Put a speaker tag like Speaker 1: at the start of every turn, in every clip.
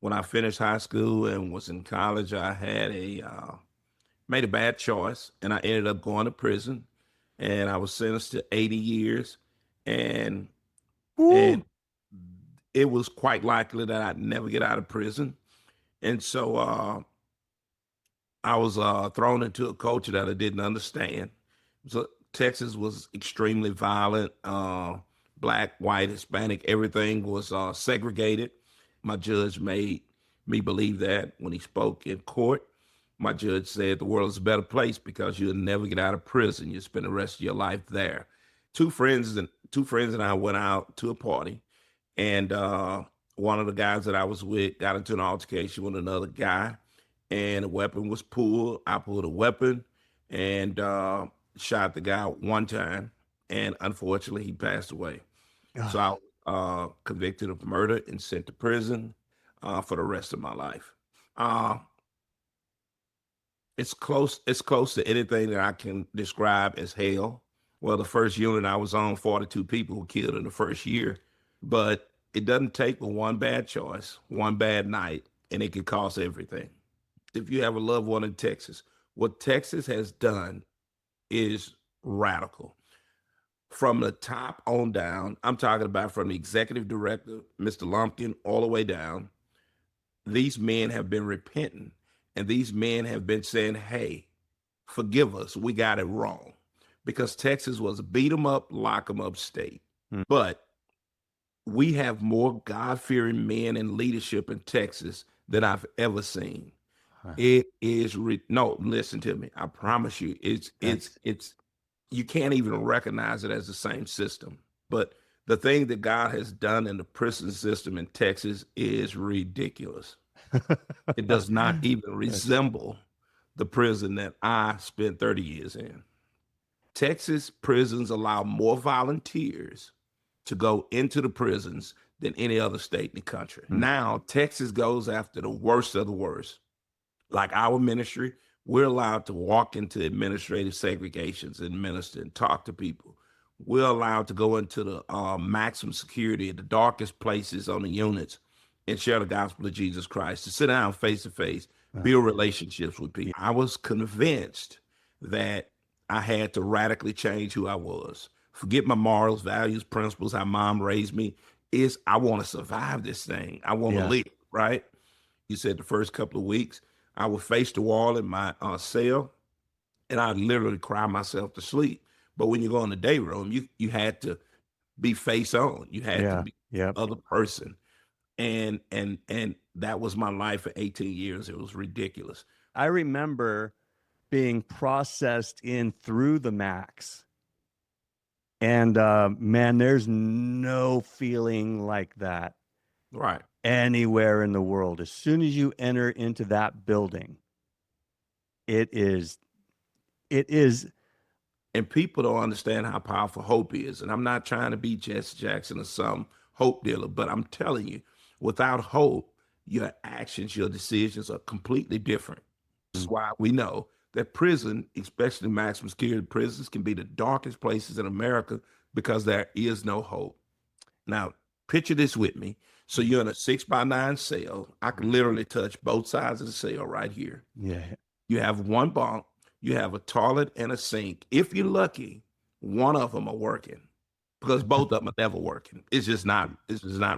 Speaker 1: When I finished high school and was in college, I had made a bad choice, and I ended up going to prison, and I was sentenced to 80 years, and and
Speaker 2: Woo.
Speaker 1: it was quite likely that I'd never get out of prison, and so I was thrown into a culture that I didn't understand. So Texas was extremely violent. Black, white, Hispanic, everything was segregated. My judge made me believe that when he spoke in court. My judge said the world is a better place because you'll never get out of prison. You spend the rest of your life there. Two friends and I went out to a party, and one of the guys that I was with got into an altercation with another guy, and a weapon was pulled. I pulled a weapon and shot the guy one time, and unfortunately, he passed away. So I
Speaker 2: Ah,
Speaker 1: was convicted of murder and sent to prison for the rest of my life. Uh, it's close to anything that I can describe as hell. Well, the first unit I was on, 42 people were killed in the first year, but it doesn't take but one bad choice, one bad night, and it can cost everything. If you have a loved one in Texas, what Texas has done is radical. From the top on down, I'm talking about from the executive director, Mr. Lumpkin, all the way down. These men have been repenting, and these men have been saying, hey, forgive us, we got it wrong. Because Texas was a beat 'em up, lock 'em up state.
Speaker 2: mm,
Speaker 1: But we have more God fearing men in leadership in Texas than I've ever seen.
Speaker 2: huh.
Speaker 1: It is no, listen to me. I promise you,
Speaker 2: That's
Speaker 1: you can't even recognize it as the same system. But the thing that God has done in the prison system in Texas is ridiculous. It does not even
Speaker 2: that's
Speaker 1: resemble the prison that I spent 30 years in. Texas prisons allow more volunteers to go into the prisons than any other state in the country.
Speaker 2: mm,
Speaker 1: Now, Texas goes after the worst of the worst. Like our ministry, we're allowed to walk into administrative segregations and minister and talk to people. We're allowed to go into the maximum security, the darkest places on the units, and share the gospel of Jesus Christ, to sit down face to face,
Speaker 2: uh,
Speaker 1: build relationships with
Speaker 2: yeah,
Speaker 1: people. I was convinced that I had to radically change who I was. Forget my morals, values, principles, how mom raised me. Is I want to survive this thing. I want to
Speaker 2: yeah.
Speaker 1: live, right? You said the first couple of weeks, I would face the wall in my cell, and I'd literally cry myself to sleep. But when you go in the day room, you had to be face on. You had to
Speaker 2: Yeah.
Speaker 1: be
Speaker 2: Yep.
Speaker 1: the other person, and that was my life for 18 years. It was ridiculous.
Speaker 2: I remember being processed in through the max. And man, there's no feeling like that
Speaker 1: Right.
Speaker 2: anywhere in the world. As soon as you enter into that building, it is, it is,
Speaker 1: And people don't understand how powerful hope is. And I'm not trying to be Jesse Jackson or some hope dealer, but I'm telling you, without hope, your actions, your decisions are completely different. That's
Speaker 2: mm,
Speaker 1: why we know that prison, especially maximum security prisons, can be the darkest places in America because there is no hope. Now, picture this with me. So you're in a 6x9 cell. I can literally touch both sides of the cell right here.
Speaker 2: yeah,
Speaker 1: You have one bunk, you have a toilet and a sink. If you're lucky, one of them are working because both of them are never working. It's just not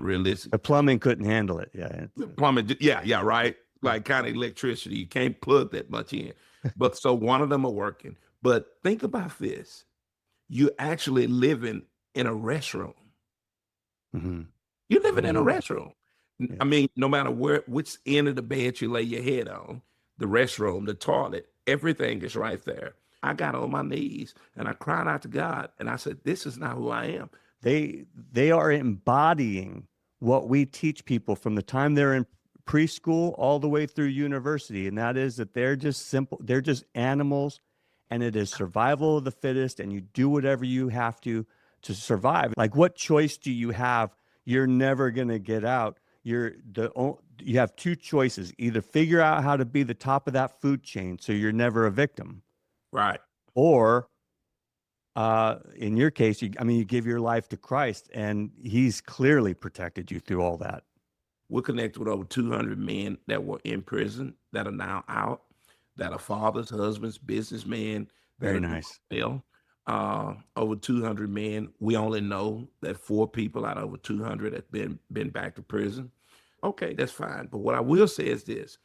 Speaker 1: realistic.
Speaker 2: the plumbing couldn't handle it. Yeah.
Speaker 1: Plumbing, yeah, yeah, right. Like kind of electricity, you can't plug that much in. But so one of them are working. But think about this: you're actually living in a restroom.
Speaker 2: Hmm.
Speaker 1: You're living in a
Speaker 2: Hmm.
Speaker 1: restroom.
Speaker 2: Yeah.
Speaker 1: I mean, no matter which end of the bed you lay your head on, the restroom, the toilet, everything is right there. I got on my knees and I cried out to God and I said, "This is not who I am."
Speaker 2: They are embodying what we teach people from the time they're in preschool all the way through university, and that is that they're just simple, they're just animals, and it is survival of the fittest, and you do whatever you have to survive. Like, what choice do you have? You're never going to get out. You have two choices: either figure out how to be the top of that food chain so you're never a victim,
Speaker 1: Right.
Speaker 2: or in your case, I mean, you give your life to Christ, and He's clearly protected you through all that.
Speaker 1: We're connected with over 200 men that were in prison that are now out, that are fathers, husbands, businessmen that
Speaker 2: Very
Speaker 1: are doing
Speaker 2: nice.
Speaker 1: well. Over 200 men. We only know that 4 people out of over 200 have been back to prison. Okay, that's fine. But what I will say is this: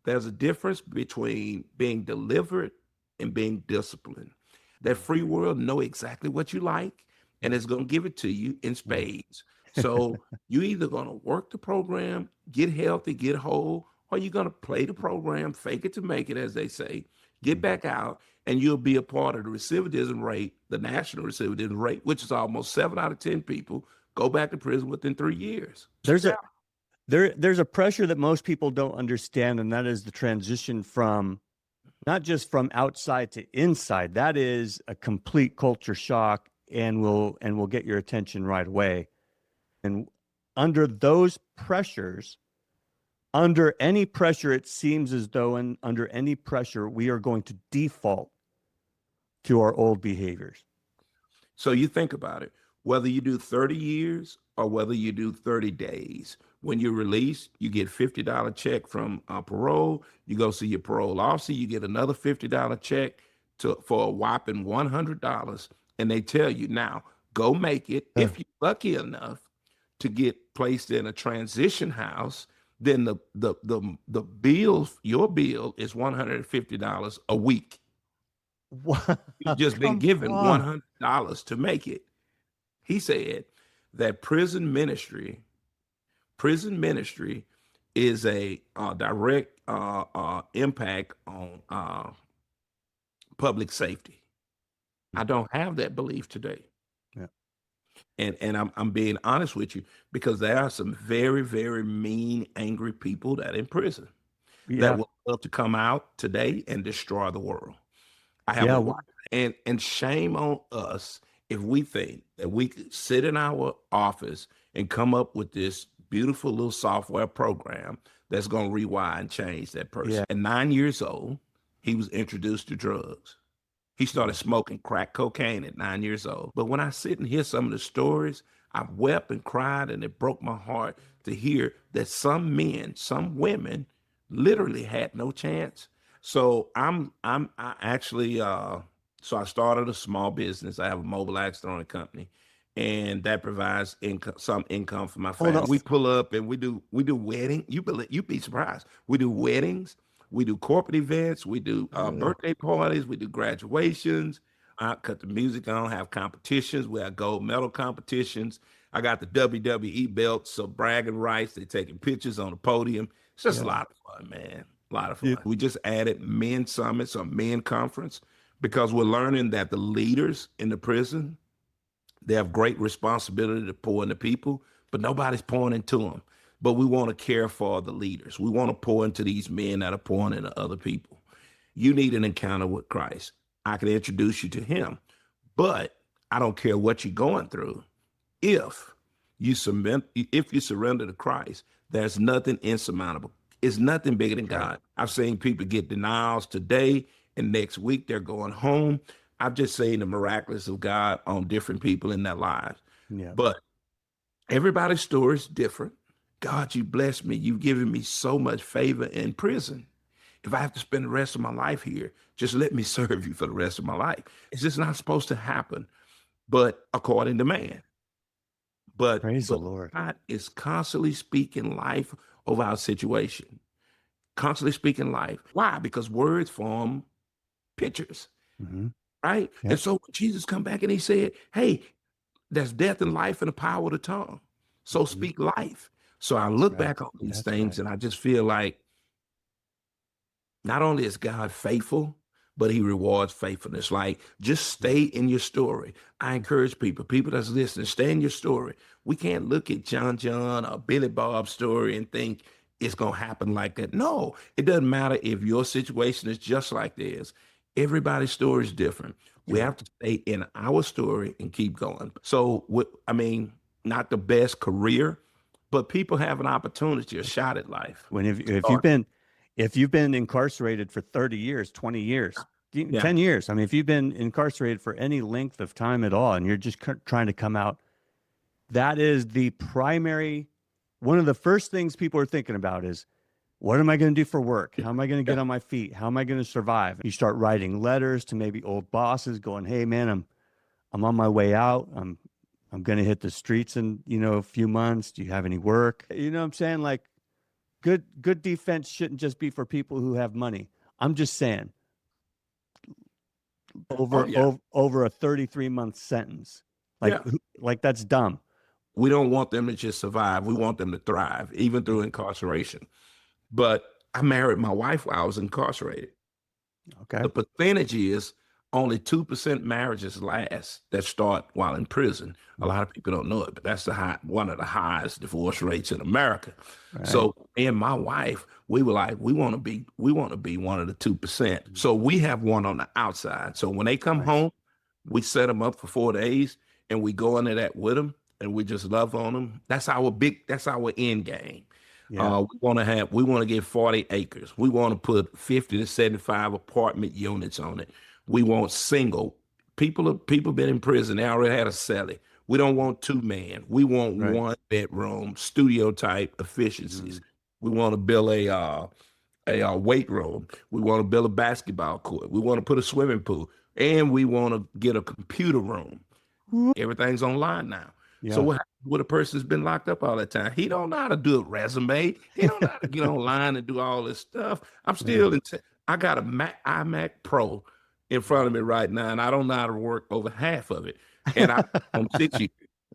Speaker 1: there's a difference between being delivered and being disciplined. That free world know exactly what you like, and it's going to give it to you in spades. So you either going to work the program, get healthy, get whole, or you're going to play the program, fake it to make it, as they say, get back out, and you'll be a part of the recidivism rate, the national recidivism rate, which is almost 7 out of 10 people go back to prison within 3 years.
Speaker 2: There's a there's a pressure that most people don't understand, and that is the transition from not just from outside to inside. That is a complete culture shock, and will get your attention right away. And under those pressures, under any pressure, it seems as though under any pressure, we are going to default to our old behaviors.
Speaker 1: So you think about it, whether you do 30 years or whether you do 30 days, when you're released, you get $50 check from parole. You go see your parole officer, you get another $50 check for a whopping $100. And they tell you now, go make it. If you're lucky enough to get placed in a transition house, then the bill, your bill is $150 a week. You've just been given $100 to make it. He said that prison ministry is a direct impact on public safety. I don't have that belief today.
Speaker 2: Yeah.
Speaker 1: And I'm being honest with you, because there are some very, very mean, angry people that are in prison that would love to come out today and destroy the world. I have a wife, and shame on us if we think that we could sit in our office and come up with this beautiful little software program that's going to rewire and change that person.
Speaker 2: Yeah.
Speaker 1: At 9 years old, he was introduced to drugs. He started smoking crack cocaine at 9 years old. But when I sit and hear some of the stories, I wept and cried, and it broke my heart to hear that some men, some women literally had no chance. So I actually so I started a small business. I have a mobile axe throwing company, and that provides some income for my family. We pull up and we do wedding. You'd be surprised. We do weddings, we do corporate events, we do birthday parties, we do graduations. I cut the music on, have competitions. We have gold medal competitions. I got the WWE belts, so bragging rights. They taking pictures on the podium. It's just a lot of fun, man. A lot of fun. We just added men summits or men conference because we're learning that the leaders in the prison, they have great responsibility to pour into people, but nobody's pouring into them. But we want to care for the leaders. We want to pour into these men that are pouring into other people. You need an encounter with Christ. I can introduce you to him, but I don't care what you're going through. If you surrender to Christ, there's nothing insurmountable. It's nothing bigger than God. I've seen people get denials today, and next week they're going home. I've just seen the miraculous of God on different people in their lives.
Speaker 2: Yeah.
Speaker 1: But everybody's story is different. God, you blessed me. You've given me so much favor in prison. If I have to spend the rest of my life here, just let me serve you for the rest of my life. It's just not supposed to happen, but according to man. But
Speaker 2: Praise the Lord.
Speaker 1: God is constantly speaking life over our situation. Constantly speaking life. Why? Because words form pictures, right?
Speaker 2: Yeah.
Speaker 1: And so when Jesus come back and he said, hey, there's death and life in the power of the tongue. So speak life. So I look back on these things and I just feel like not only is God faithful, but he rewards faithfulness. Like, just stay in your story. I encourage people that's listening, stay in your story. We can't look at John or Billy Bob's story and think it's going to happen like that. No, it doesn't matter if your situation is just like theirs. Everybody's story is different. We have to stay in our story and keep going. So, not the best career, but people have an opportunity, a shot at life.
Speaker 2: When if you've been incarcerated for 30 years, 20 years, 10 years, I mean, if you've been incarcerated for any length of time at all, and you're just trying to come out, that is the primary one of the first things people are thinking about is, what am I going to do for work? How am I going to
Speaker 1: Yeah.
Speaker 2: get on my feet? How am I going to survive? You start writing letters to maybe old bosses going, "Hey man, I'm on my way out. I'm going to hit the streets in, a few months. Do you have any work?" You know what I'm saying? Like good defense shouldn't just be for people who have money. I'm just saying
Speaker 1: Oh
Speaker 2: over
Speaker 1: yeah.
Speaker 2: over a 33-month sentence. Like
Speaker 1: Yeah.
Speaker 2: like that's dumb.
Speaker 1: We don't want them to just survive. We want them to thrive, even through incarceration. But I married my wife while I was incarcerated.
Speaker 2: Okay.
Speaker 1: The percentage is only 2% marriages last that start while in prison. A lot of people don't know it, but that's one of the highest divorce rates in America.
Speaker 2: Right.
Speaker 1: So me and my wife, we were like, we want to be one of the 2%. So we have one on the outside. So when they come
Speaker 2: Nice.
Speaker 1: home, we set them up for 4 days and we go into that with them and we just love on them. That's our end game.
Speaker 2: Yeah.
Speaker 1: We want to get 40 acres. We want to put 50 to 75 apartment units on it. We want single. People been in prison. They already had a celly. We don't want two man. We want
Speaker 2: Right.
Speaker 1: one bedroom, studio type efficiencies. We want to build a weight room. We want to build a basketball court. We want to put a swimming pool, and we want to get a computer room. Everything's online now. So
Speaker 2: Yeah.
Speaker 1: what happens with a person's been locked up all that time? He don't know how to do a resume. He don't know how to get online and do all this stuff. I'm
Speaker 2: Yeah.
Speaker 1: still in. I got a iMac Pro in front of me right now, and I don't know how to work over half of it. And I on 6 years.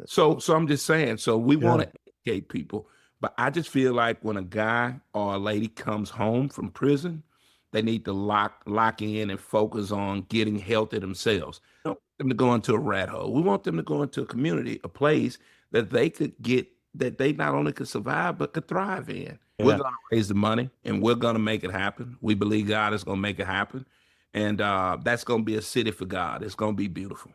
Speaker 1: So I'm just saying. So we want
Speaker 2: Yeah.
Speaker 1: to educate people, but I just feel like when a guy or a lady comes home from prison, they need to lock in and focus on getting healthy themselves. We don't want them to go into a rat hole. We want them to go into a community, a place that they could get, that they not only could survive but could thrive in. We're
Speaker 2: Yeah.
Speaker 1: going to raise the money and we're going to make it happen. We believe God is going to make it happen, and that's going to be a city for God. It's going to be beautiful.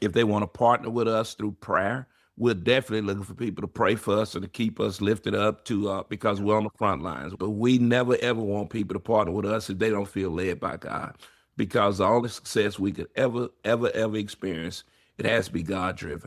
Speaker 1: If they want to partner with us through prayer, we're definitely looking for people to pray for us and to keep us lifted up because we're on the front lines. But we never ever want people to partner with us if they don't feel led by God, because the only success we could ever experience, it has to be God driven.